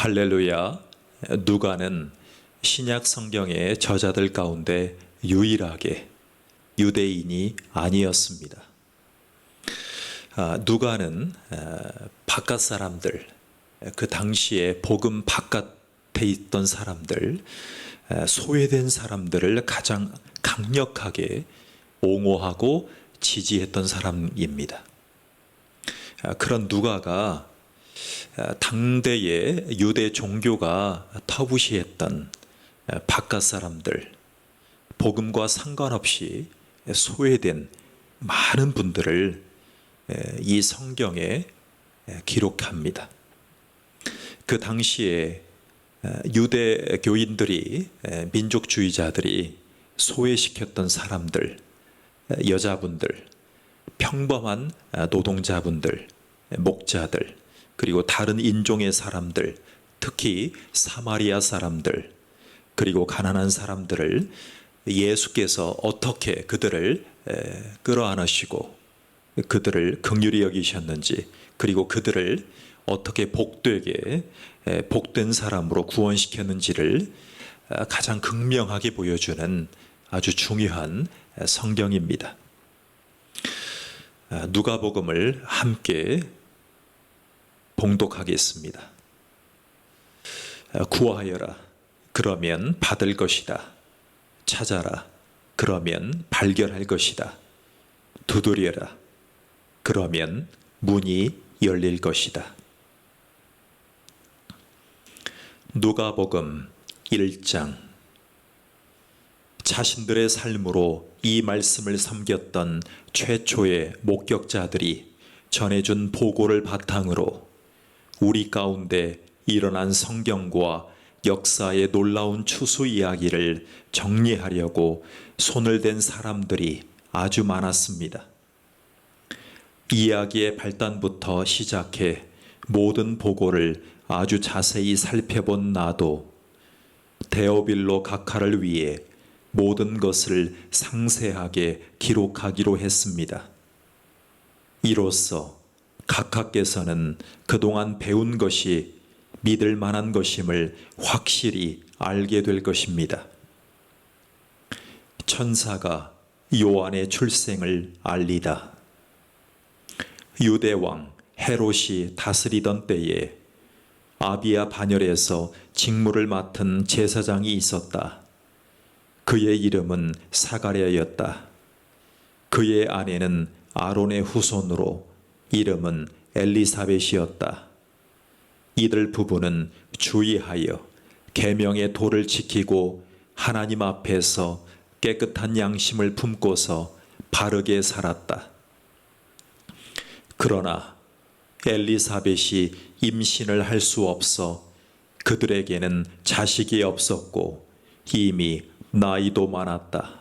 할렐루야. 누가는 신약 성경의 저자들 가운데 유일하게 유대인이 아니었습니다. 누가는 바깥 사람들, 그 당시에 복음 바깥에 있던 사람들, 소외된 사람들을 가장 강력하게 옹호하고 지지했던 사람입니다. 그런 누가가 당대의 유대 종교가 터부시했던 바깥 사람들, 복음과 상관없이 소외된 많은 분들을 이 성경에 기록합니다. 그 당시에 유대 교인들이, 민족주의자들이 소외시켰던 사람들, 여자분들, 평범한 노동자분들, 목자들, 그리고 다른 인종의 사람들, 특히 사마리아 사람들, 그리고 가난한 사람들을 예수께서 어떻게 그들을 끌어안으시고 그들을 긍휼히 여기셨는지, 그리고 그들을 어떻게 복된 사람으로 구원시켰는지를 가장 극명하게 보여주는 아주 중요한 성경입니다. 누가복음을 함께 봉독하겠습니다. 구하여라, 그러면 받을 것이다. 찾아라, 그러면 발견할 것이다. 두드려라, 그러면 문이 열릴 것이다. 누가복음 1장. 자신들의 삶으로 이 말씀을 섬겼던 최초의 목격자들이 전해준 보고를 바탕으로 우리 가운데 일어난 성경과 역사의 놀라운 추수 이야기를 정리하려고 손을 댄 사람들이 아주 많았습니다. 이야기의 발단부터 시작해 모든 보고를 아주 자세히 살펴본 나도 데오빌로 각하를 위해 모든 것을 상세하게 기록하기로 했습니다. 이로써 각하께서는 그동안 배운 것이 믿을 만한 것임을 확실히 알게 될 것입니다. 천사가 요한의 출생을 알리다. 유대왕 헤롯이 다스리던 때에 아비야 반열에서 직무를 맡은 제사장이 있었다. 그의 이름은 사가랴였다. 그의 아내는 아론의 후손으로 이름은 엘리사벳이었다. 이들 부부는 주의하여 계명의 도를 지키고 하나님 앞에서 깨끗한 양심을 품고서 바르게 살았다. 그러나 엘리사벳이 임신을 할 수 없어 그들에게는 자식이 없었고 이미 나이도 많았다.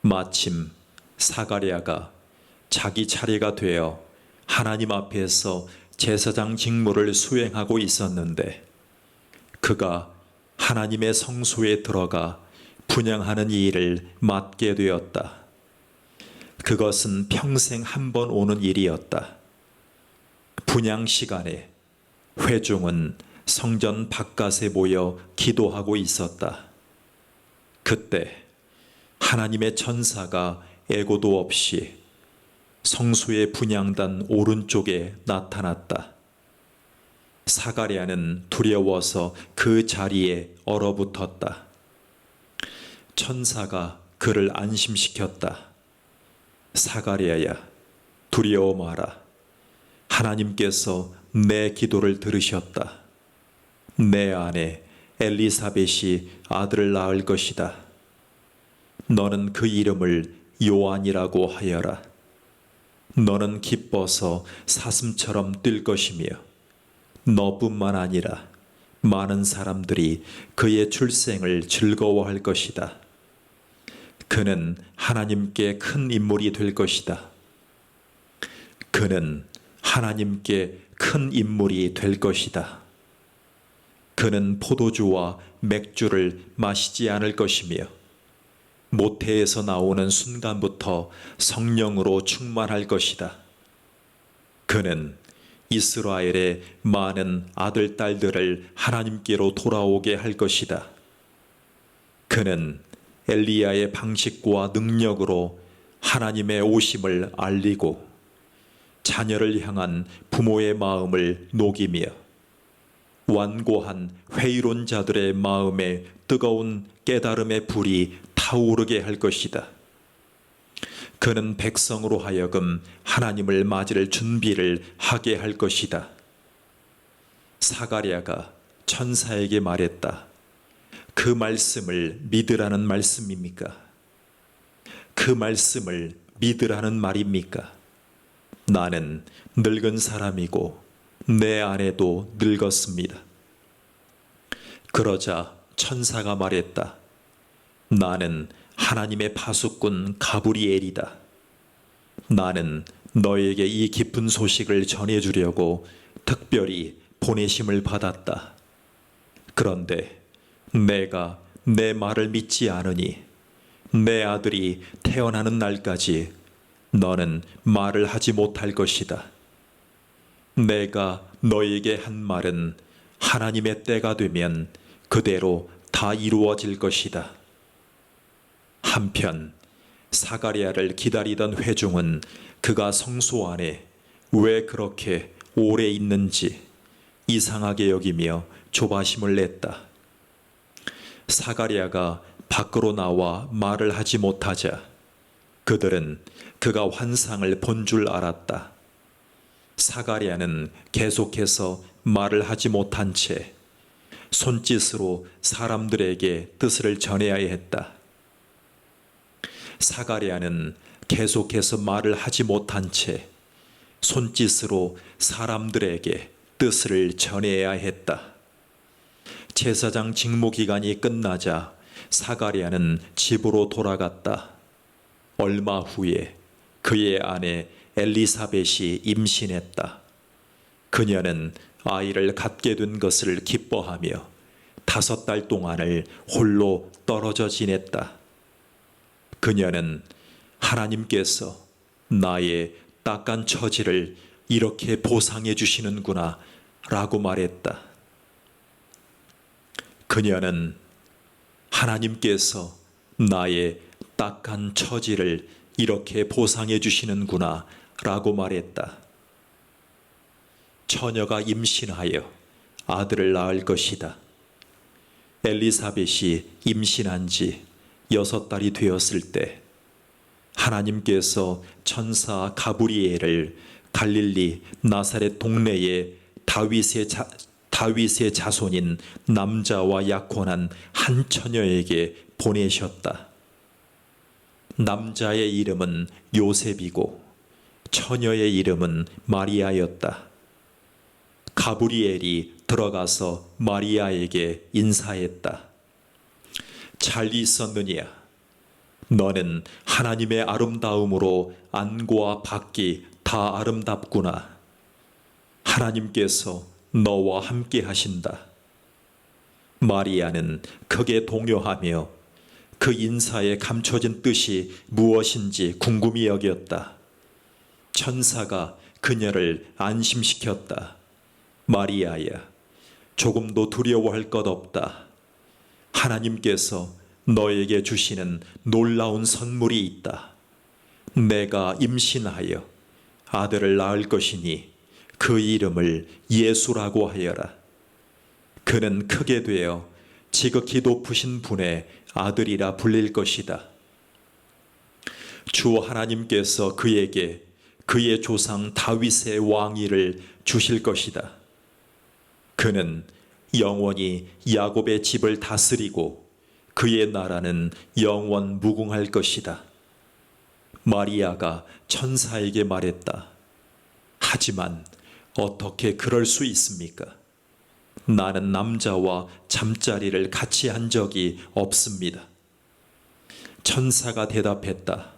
마침 사가랴가 자기 차례가 되어 하나님 앞에서 제사장 직무를 수행하고 있었는데 그가 하나님의 성소에 들어가 분향하는 일을 맡게 되었다. 그것은 평생 한 번 오는 일이었다. 분향 시간에 회중은 성전 바깥에 모여 기도하고 있었다. 그때 하나님의 천사가 애고도 없이 성소의 분향단 오른쪽에 나타났다. 사가랴는 두려워서 그 자리에 얼어붙었다. 천사가 그를 안심시켰다. 사가랴야, 두려워 마라. 하나님께서 내 기도를 들으셨다. 내 아내 엘리사벳이 아들을 낳을 것이다. 너는 그 이름을 요한이라고 하여라. 너는 기뻐서 사슴처럼 뛸 것이며 너뿐만 아니라 많은 사람들이 그의 출생을 즐거워할 것이다. 그는 하나님께 큰 인물이 될 것이다. 그는 하나님께 큰 인물이 될 것이다. 그는 포도주와 맥주를 마시지 않을 것이며 모태에서 나오는 순간부터 성령으로 충만할 것이다. 그는 이스라엘의 많은 아들, 딸들을 하나님께로 돌아오게 할 것이다. 그는 엘리야의 방식과 능력으로 하나님의 오심을 알리고 자녀를 향한 부모의 마음을 녹이며 완고한 회의론 자들의 마음에 뜨거운 깨달음의 불이 타오르게 할 것이다. 그는 백성으로 하여금 하나님을 맞을 준비를 하게 할 것이다. 사가랴가 천사에게 말했다. 그 말씀을 믿으라는 말씀입니까? 그 말씀을 믿으라는 말입니까? 나는 늙은 사람이고 내 아내도 늙었습니다. 그러자 천사가 말했다. 나는 하나님의 파수꾼 가브리엘이다. 나는 너에게 이 기쁜 소식을 전해주려고 특별히 보내심을 받았다. 그런데 내가 내 말을 믿지 않으니 내 아들이 태어나는 날까지 너는 말을 하지 못할 것이다. 내가 너에게 한 말은 하나님의 때가 되면 그대로 다 이루어질 것이다. 한편 사가랴를 기다리던 회중은 그가 성소 안에 왜 그렇게 오래 있는지 이상하게 여기며 조바심을 냈다. 사가랴가 밖으로 나와 말을 하지 못하자 그들은 그가 환상을 본 줄 알았다. 사가랴는 계속해서 말을 하지 못한 채 손짓으로 사람들에게 뜻을 전해야 했다. 사가랴는 계속해서 말을 하지 못한 채 손짓으로 사람들에게 뜻을 전해야 했다. 제사장 직무 기간이 끝나자 사가랴는 집으로 돌아갔다. 얼마 후에 그의 아내 엘리사벳이 임신했다. 그녀는 아이를 갖게 된 것을 기뻐하며 5달 동안을 홀로 떨어져 지냈다. 그녀는 하나님께서 나의 딱한 처지를 이렇게 보상해 주시는구나 라고 말했다. 그녀는 하나님께서 나의 딱한 처지를 이렇게 보상해 주시는구나 라고 말했다. 처녀가 임신하여 아들을 낳을 것이다. 엘리사벳이 임신한 지 6달이 되었을 때 하나님께서 천사 가브리엘을 갈릴리 나사렛 동네에 다윗의 자손인 남자와 약혼한 한 처녀에게 보내셨다. 남자의 이름은 요셉이고 처녀의 이름은 마리아였다. 가브리엘이 들어가서 마리아에게 인사했다. 잘 있었느냐? 너는 하나님의 아름다움으로 안과 밖이 다 아름답구나. 하나님께서 너와 함께 하신다. 마리아는 크게 동요하며 그 인사에 감춰진 뜻이 무엇인지 궁금히 여겼다. 천사가 그녀를 안심시켰다. 마리아야, 조금도 두려워할 것 없다. 하나님께서 너에게 주시는 놀라운 선물이 있다. 내가 임신하여 아들을 낳을 것이니 그 이름을 예수라고 하여라. 그는 크게 되어 지극히 높으신 분의 아들이라 불릴 것이다. 주 하나님께서 그에게 그의 조상 다윗의 왕위를 주실 것이다. 그는 영원히 야곱의 집을 다스리고 그의 나라는 영원 무궁할 것이다. 마리아가 천사에게 말했다. 하지만 어떻게 그럴 수 있습니까? 나는 남자와 잠자리를 같이 한 적이 없습니다. 천사가 대답했다.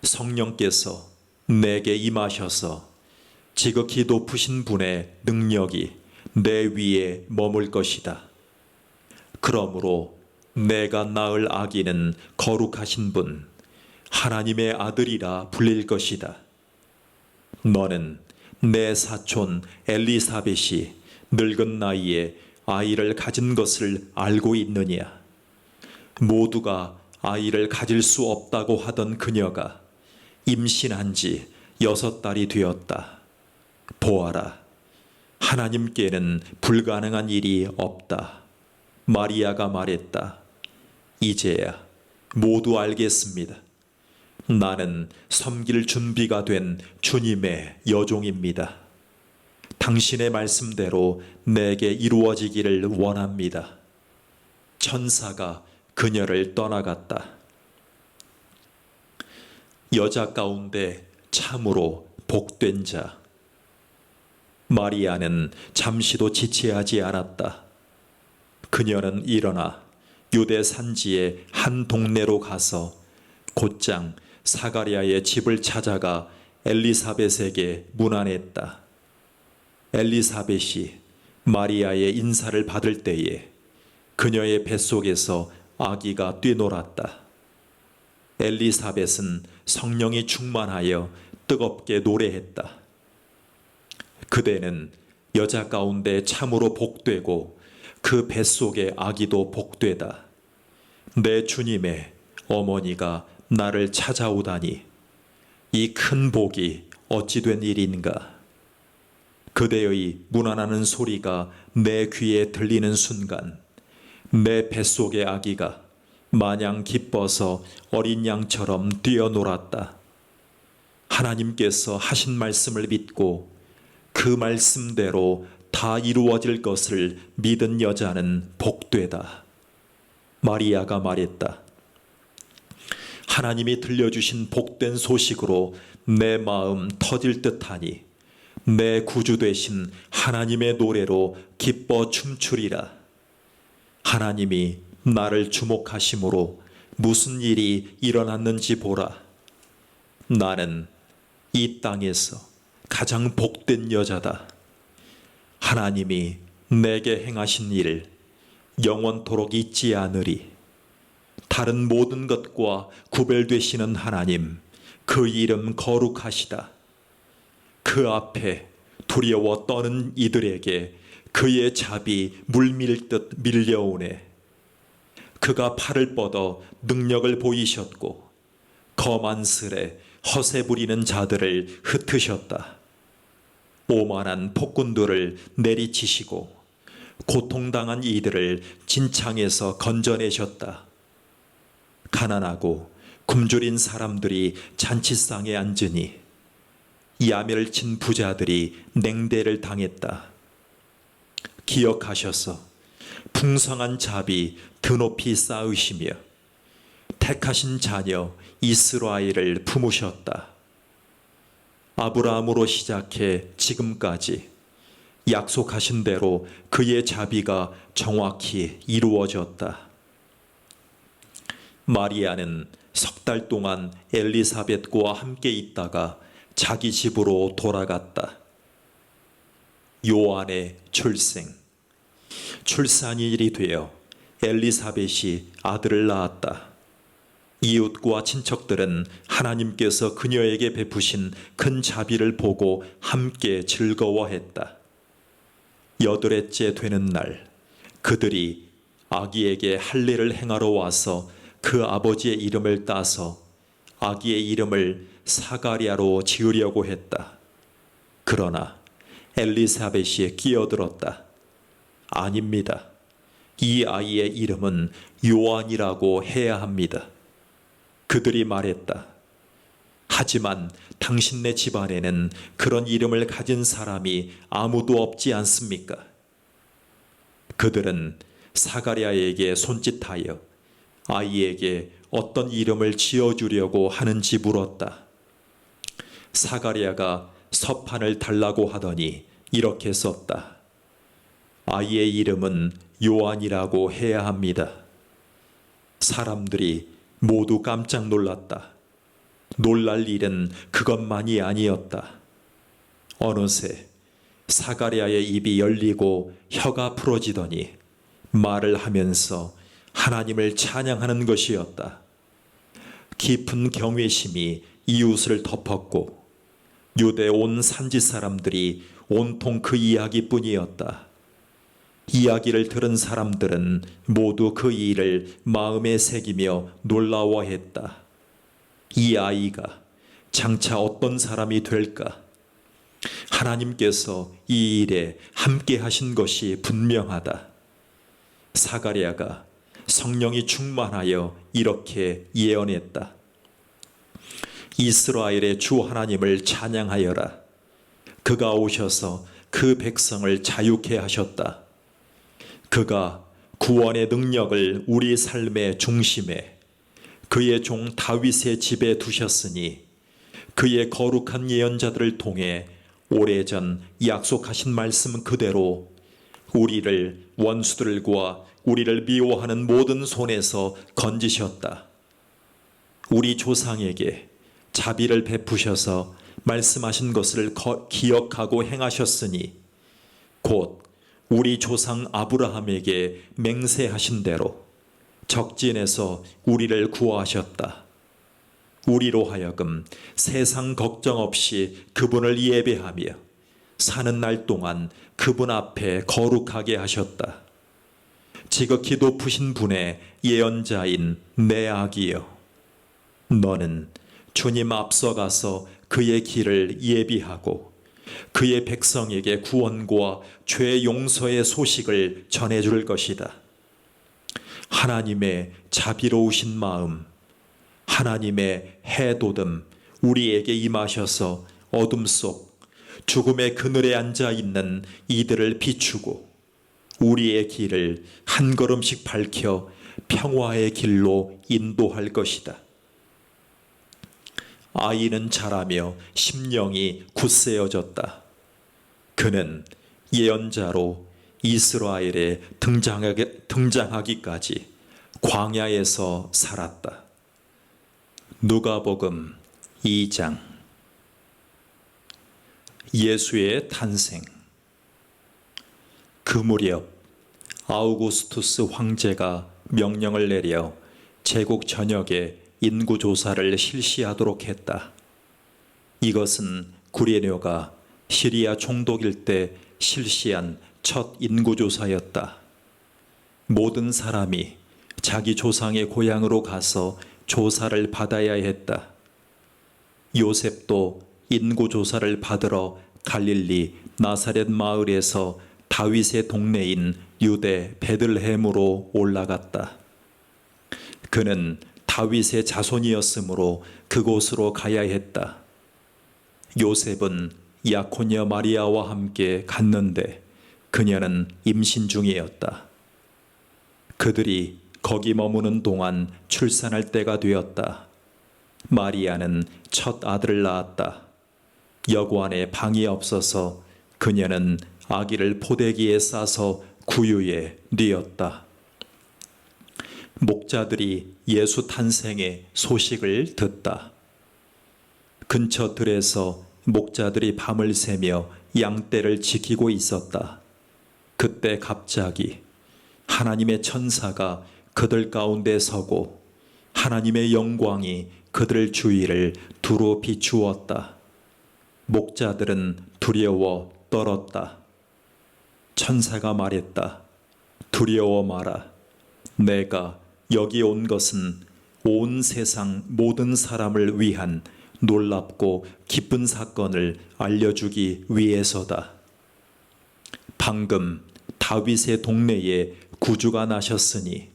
성령께서 내게 임하셔서 지극히 높으신 분의 능력이 내 위에 머물 것이다. 그러므로 내가 낳을 아기는 거룩하신 분, 하나님의 아들이라 불릴 것이다. 너는 내 사촌 엘리사벳이 늙은 나이에 아이를 가진 것을 알고 있느냐? 모두가 아이를 가질 수 없다고 하던 그녀가 임신한 지 6달이 되었다. 보아라, 하나님께는 불가능한 일이 없다. 마리아가 말했다. 이제야 모두 알겠습니다. 나는 섬길 준비가 된 주님의 여종입니다. 당신의 말씀대로 내게 이루어지기를 원합니다. 천사가 그녀를 떠나갔다. 여자 가운데 참으로 복된 자. 마리아는 잠시도 지체하지 않았다. 그녀는 일어나 유대 산지의 한 동네로 가서 곧장 사가랴의 집을 찾아가 엘리사벳에게 문안했다. 엘리사벳이 마리아의 인사를 받을 때에 그녀의 뱃속에서 아기가 뛰놀았다. 엘리사벳은 성령이 충만하여 뜨겁게 노래했다. 그대는 여자 가운데 참으로 복되고 그 뱃속의 아기도 복되다. 내 주님의 어머니가 나를 찾아오다니 이 큰 복이 어찌 된 일인가. 그대의 문안하는 소리가 내 귀에 들리는 순간 내 뱃속의 아기가 마냥 기뻐서 어린 양처럼 뛰어놀았다. 하나님께서 하신 말씀을 믿고 그 말씀대로 다 이루어질 것을 믿은 여자는 복되다. 마리아가 말했다. 하나님이 들려주신 복된 소식으로 내 마음 터질 듯하니 내 구주 되신 하나님의 노래로 기뻐 춤추리라. 하나님이 나를 주목하심으로 무슨 일이 일어났는지 보라. 나는 이 땅에서 가장 복된 여자다. 하나님이 내게 행하신 일 영원토록 잊지 않으리. 다른 모든 것과 구별되시는 하나님, 그 이름 거룩하시다. 그 앞에 두려워 떠는 이들에게 그의 잡이 물밀듯 밀려오네. 그가 팔을 뻗어 능력을 보이셨고 거만스레 허세 부리는 자들을 흩으셨다. 오만한 폭군들을 내리치시고 고통당한 이들을 진창에서 건져내셨다. 가난하고 굶주린 사람들이 잔치상에 앉으니 야멸친 부자들이 냉대를 당했다. 기억하셔서 풍성한 잡이 드높이 쌓으시며 택하신 자녀 이스라엘을 품으셨다. 아브라함으로 시작해 지금까지 약속하신 대로 그의 자비가 정확히 이루어졌다. 마리아는 6달 동안 엘리사벳과 함께 있다가 자기 집으로 돌아갔다. 요한의 출생. 출산일이 되어 엘리사벳이 아들을 낳았다. 이웃과 친척들은 하나님께서 그녀에게 베푸신 큰 자비를 보고 함께 즐거워했다. 8회째 되는 날, 그들이 아기에게 할례를 행하러 와서 그 아버지의 이름을 따서 아기의 이름을 사가랴로 지으려고 했다. 그러나 엘리사벳이 끼어들었다. 아닙니다. 이 아이의 이름은 요한이라고 해야 합니다. 그들이 말했다. 하지만 당신네 집안에는 그런 이름을 가진 사람이 아무도 없지 않습니까? 그들은 사가랴에게 손짓하여 아이에게 어떤 이름을 지어주려고 하는지 물었다. 사가랴가 서판을 달라고 하더니 이렇게 썼다. 아이의 이름은 요한이라고 해야 합니다. 사람들이 모두 깜짝 놀랐다. 놀랄 일은 그것만이 아니었다. 어느새 사가랴의 입이 열리고 혀가 풀어지더니 말을 하면서 하나님을 찬양하는 것이었다. 깊은 경외심이 이웃을 덮었고 유대 온 산지 사람들이 온통 그 이야기뿐이었다. 이야기를 들은 사람들은 모두 그 일을 마음에 새기며 놀라워했다. 이 아이가 장차 어떤 사람이 될까? 하나님께서 이 일에 함께 하신 것이 분명하다. 사가랴가 성령이 충만하여 이렇게 예언했다. 이스라엘의 주 하나님을 찬양하여라. 그가 오셔서 그 백성을 자유케 하셨다. 그가 구원의 능력을 우리 삶의 중심에 그의 종 다윗의 집에 두셨으니 그의 거룩한 예언자들을 통해 오래전 약속하신 말씀 그대로 우리를 원수들과 우리를 미워하는 모든 손에서 건지셨다. 우리 조상에게 자비를 베푸셔서 말씀하신 것을 기억하고 행하셨으니 곧 우리 조상 아브라함에게 맹세하신 대로 적진에서 우리를 구하셨다. 우리로 하여금 세상 걱정 없이 그분을 예배하며 사는 날 동안 그분 앞에 거룩하게 하셨다. 지극히 높으신 분의 예언자인 내 아기여, 너는 주님 앞서가서 그의 길을 예비하고 그의 백성에게 구원과 죄 용서의 소식을 전해줄 것이다. 하나님의 자비로우신 마음, 하나님의 해돋음 우리에게 임하셔서 어둠 속 죽음의 그늘에 앉아 있는 이들을 비추고 우리의 길을 한 걸음씩 밝혀 평화의 길로 인도할 것이다. 아이는 자라며 심령이 굳세어졌다. 그는 예언자로 이스라엘에 등장하기까지 광야에서 살았다. 누가복음 2장. 예수의 탄생. 그 무렵 아우구스투스 황제가 명령을 내려 제국 전역에 인구조사를 실시하도록 했다. 이것은 구레뇨가 시리아 총독일 때 실시한 첫 인구조사였다. 모든 사람이 자기 조상의 고향으로 가서 조사를 받아야 했다. 요셉도 인구조사를 받으러 갈릴리 나사렛 마을에서 다윗의 동네인 유대 베들레헴으로 올라갔다. 그는 다윗의 자손이었으므로 그곳으로 가야 했다. 요셉은 약혼녀 마리아와 함께 갔는데 그녀는 임신 중이었다. 그들이 거기 머무는 동안 출산할 때가 되었다. 마리아는 첫 아들을 낳았다. 여관에 방이 없어서 그녀는 아기를 포대기에 싸서 구유에 뉘었다. 목자들이 예수 탄생의 소식을 듣다. 근처 들에서 목자들이 밤을 새며 양떼를 지키고 있었다. 그때 갑자기 하나님의 천사가 그들 가운데 서고 하나님의 영광이 그들 주위를 두루 비추었다. 목자들은 두려워 떨었다. 천사가 말했다. 두려워 마라. 내가 여기 온 것은 온 세상 모든 사람을 위한 놀랍고 기쁜 사건을 알려주기 위해서다. 방금 다윗의 동네에 구주가 나셨으니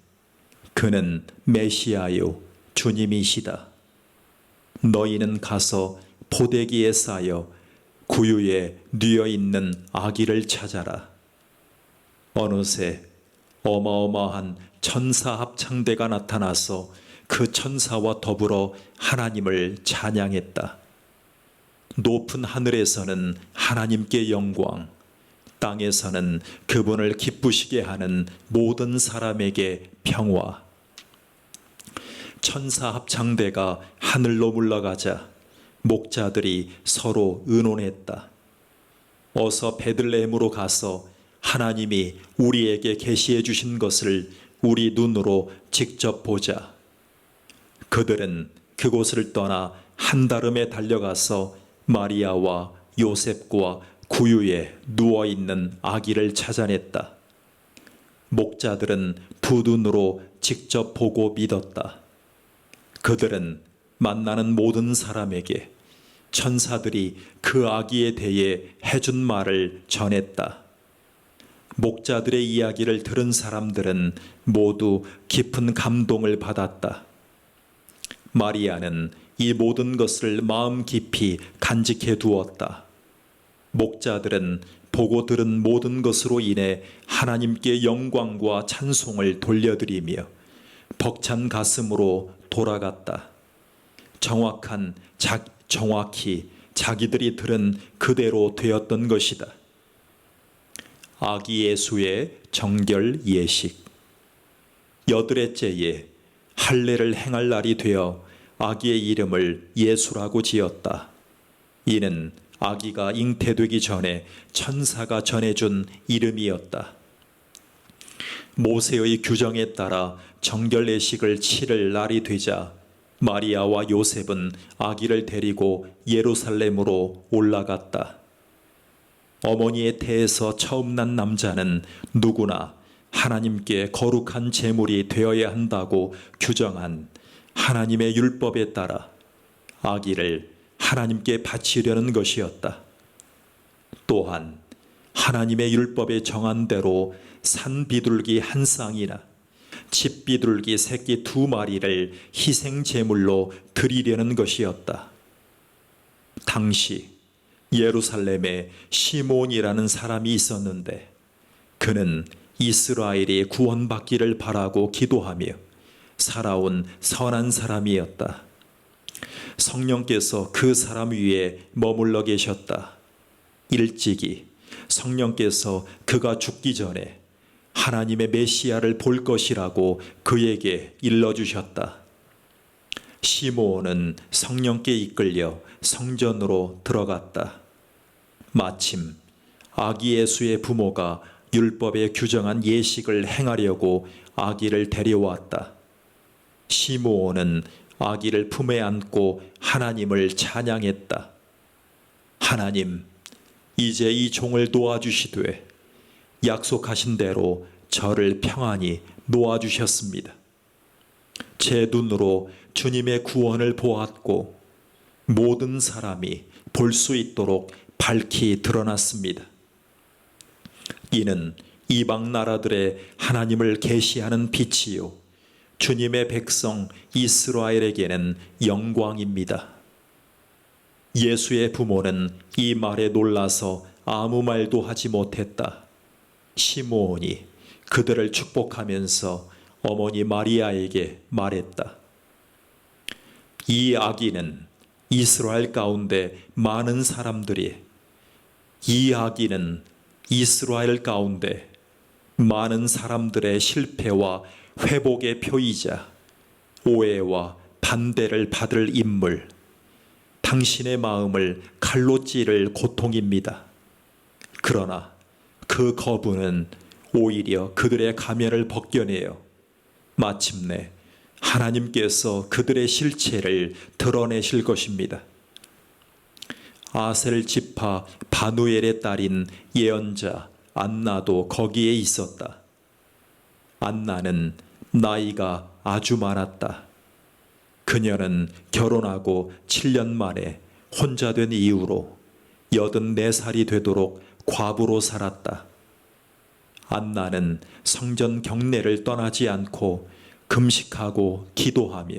그는 메시아요 주님이시다. 너희는 가서 포대기에 쌓여 구유에 뉘어 있는 아기를 찾아라. 어느새 어마어마한 천사 합창대가 나타나서 그 천사와 더불어 하나님을 찬양했다. 높은 하늘에서는 하나님께 영광, 땅에서는 그분을 기쁘시게 하는 모든 사람에게 평화. 천사 합창대가 하늘로 물러가자 목자들이 서로 의논했다. 어서 베들레헴으로 가서 하나님이 우리에게 계시해 주신 것을 우리 눈으로 직접 보자. 그들은 그곳을 떠나 한다름에 달려가서 마리아와 요셉과 구유에 누워있는 아기를 찾아냈다. 목자들은 두 눈으로 직접 보고 믿었다. 그들은 만나는 모든 사람에게 천사들이 그 아기에 대해 해준 말을 전했다. 목자들의 이야기를 들은 사람들은 모두 깊은 감동을 받았다. 마리아는 이 모든 것을 마음 깊이 간직해 두었다. 목자들은 보고 들은 모든 것으로 인해 하나님께 영광과 찬송을 돌려드리며 벅찬 가슴으로 돌아갔다. 정확히 자기들이 들은 그대로 되었던 것이다. 아기 예수의 정결 예식. 여드레째에 할례를 행할 날이 되어 아기의 이름을 예수라고 지었다. 이는 아기가 잉태되기 전에 천사가 전해준 이름이었다. 모세의 규정에 따라 정결 예식을 치를 날이 되자 마리아와 요셉은 아기를 데리고 예루살렘으로 올라갔다. 어머니의 태에서 처음 난 남자는 누구나 하나님께 거룩한 제물이 되어야 한다고 규정한 하나님의 율법에 따라 아기를 하나님께 바치려는 것이었다. 또한 하나님의 율법에 정한 대로 산 비둘기 한 쌍이나 집 비둘기 새끼 2마리를 희생 제물로 드리려는 것이었다. 당시 예루살렘에 시몬이라는 사람이 있었는데 그는 이스라엘이 구원받기를 바라고 기도하며 살아온 선한 사람이었다. 성령께서 그 사람 위에 머물러 계셨다. 일찍이 성령께서 그가 죽기 전에 하나님의 메시아를 볼 것이라고 그에게 일러주셨다. 시므온은 성령께 이끌려 성전으로 들어갔다. 마침 아기 예수의 부모가 율법에 규정한 예식을 행하려고 아기를 데려왔다. 시므온은 아기를 품에 안고 하나님을 찬양했다. 하나님, 이제 이 종을 놓아주시되 약속하신 대로 저를 평안히 놓아주셨습니다. 제 눈으로 주님의 구원을 보았고 모든 사람이 볼 수 있도록 밝히 드러났습니다. 이는 이방 나라들의 하나님을 계시하는 빛이요 주님의 백성 이스라엘에게는 영광입니다. 예수의 부모는 이 말에 놀라서 아무 말도 하지 못했다. 시므온이 그들을 축복하면서 어머니 마리아에게 말했다. 이 아기는 이스라엘 가운데 많은 사람들이 이스라엘 가운데 많은 사람들의 실패와 회복의 표이자 오해와 반대를 받을 인물, 당신의 마음을 칼로 찌를 고통입니다. 그러나 그 거부는 오히려 그들의 가면을 벗겨내어 마침내 하나님께서 그들의 실체를 드러내실 것입니다. 아셀 지파 바누엘의 딸인 예언자 안나도 거기에 있었다. 안나는 나이가 아주 많았다. 그녀는 결혼하고 7년 만에 혼자 된 이후로 84살이 되도록 과부로 살았다. 안나는 성전 경내를 떠나지 않고 금식하고 기도하며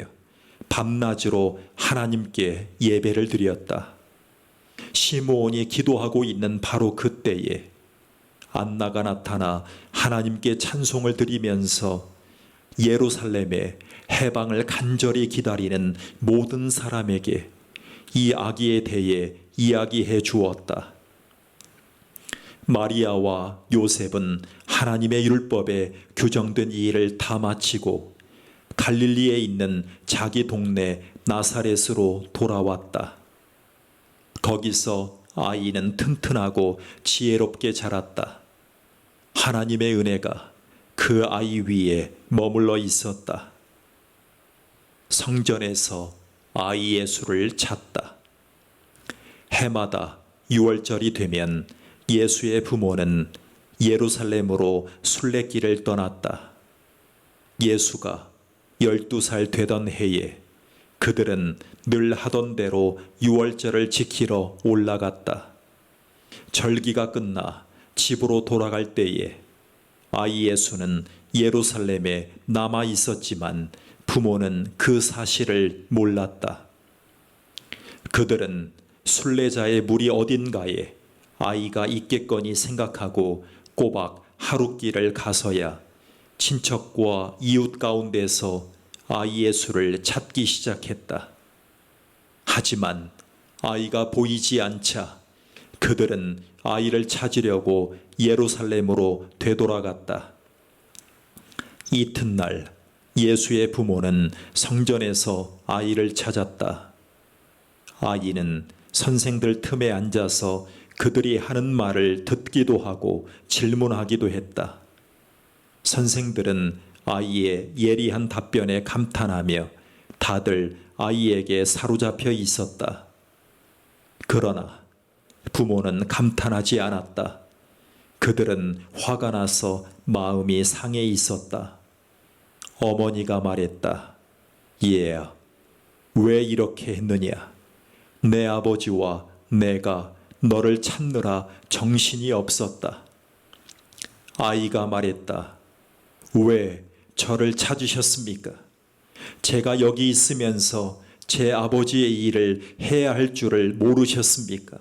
밤낮으로 하나님께 예배를 드렸다. 시므온이 기도하고 있는 바로 그때에 안나가 나타나 하나님께 찬송을 드리면서 예루살렘의 해방을 간절히 기다리는 모든 사람에게 이 아기에 대해 이야기해 주었다. 마리아와 요셉은 하나님의 율법에 규정된 이 일을 다 마치고 갈릴리에 있는 자기 동네 나사렛으로 돌아왔다. 거기서 아이는 튼튼하고 지혜롭게 자랐다. 하나님의 은혜가 그 아이 위에 머물러 있었다. 성전에서 아이 예수를 찾다. 해마다 6월절이 되면 예수의 부모는 예루살렘으로 순례길을 떠났다. 예수가 12살 되던 해에 그들은 늘 하던 대로 6월절을 지키러 올라갔다. 절기가 끝나 집으로 돌아갈 때에 아이 예수는 예루살렘에 남아 있었지만 부모는 그 사실을 몰랐다. 그들은 순례자의 무리 어딘가에 아이가 있겠거니 생각하고 꼬박 하룻길을 가서야 친척과 이웃 가운데서 아이 예수를 찾기 시작했다. 하지만 아이가 보이지 않자 그들은 아이를 찾으려고 예루살렘으로 되돌아갔다. 이튿날 예수의 부모는 성전에서 아이를 찾았다. 아이는 선생들 틈에 앉아서 그들이 하는 말을 듣기도 하고 질문하기도 했다. 선생들은 아이의 예리한 답변에 감탄하며 다들 아이에게 사로잡혀 있었다. 그러나 부모는 감탄하지 않았다. 그들은 화가 나서 마음이 상해 있었다. 어머니가 말했다. 얘야, 왜 이렇게 했느냐? 내 아버지와 내가 너를 찾느라 정신이 없었다. 아이가 말했다. 왜 저를 찾으셨습니까? 제가 여기 있으면서 제 아버지의 일을 해야 할 줄을 모르셨습니까?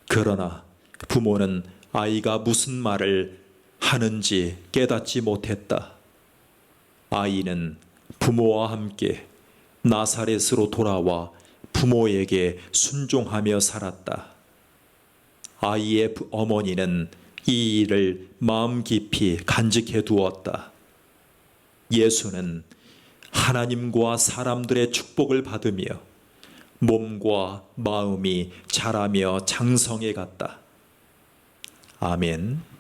그러나 부모는 아이가 무슨 말을 하는지 깨닫지 못했다. 아이는 부모와 함께 나사렛으로 돌아와 부모에게 순종하며 살았다. 아이의 어머니는 이 일을 마음 깊이 간직해 두었다. 예수는 하나님과 사람들의 축복을 받으며 몸과 마음이 자라며 장성해 갔다. 아멘.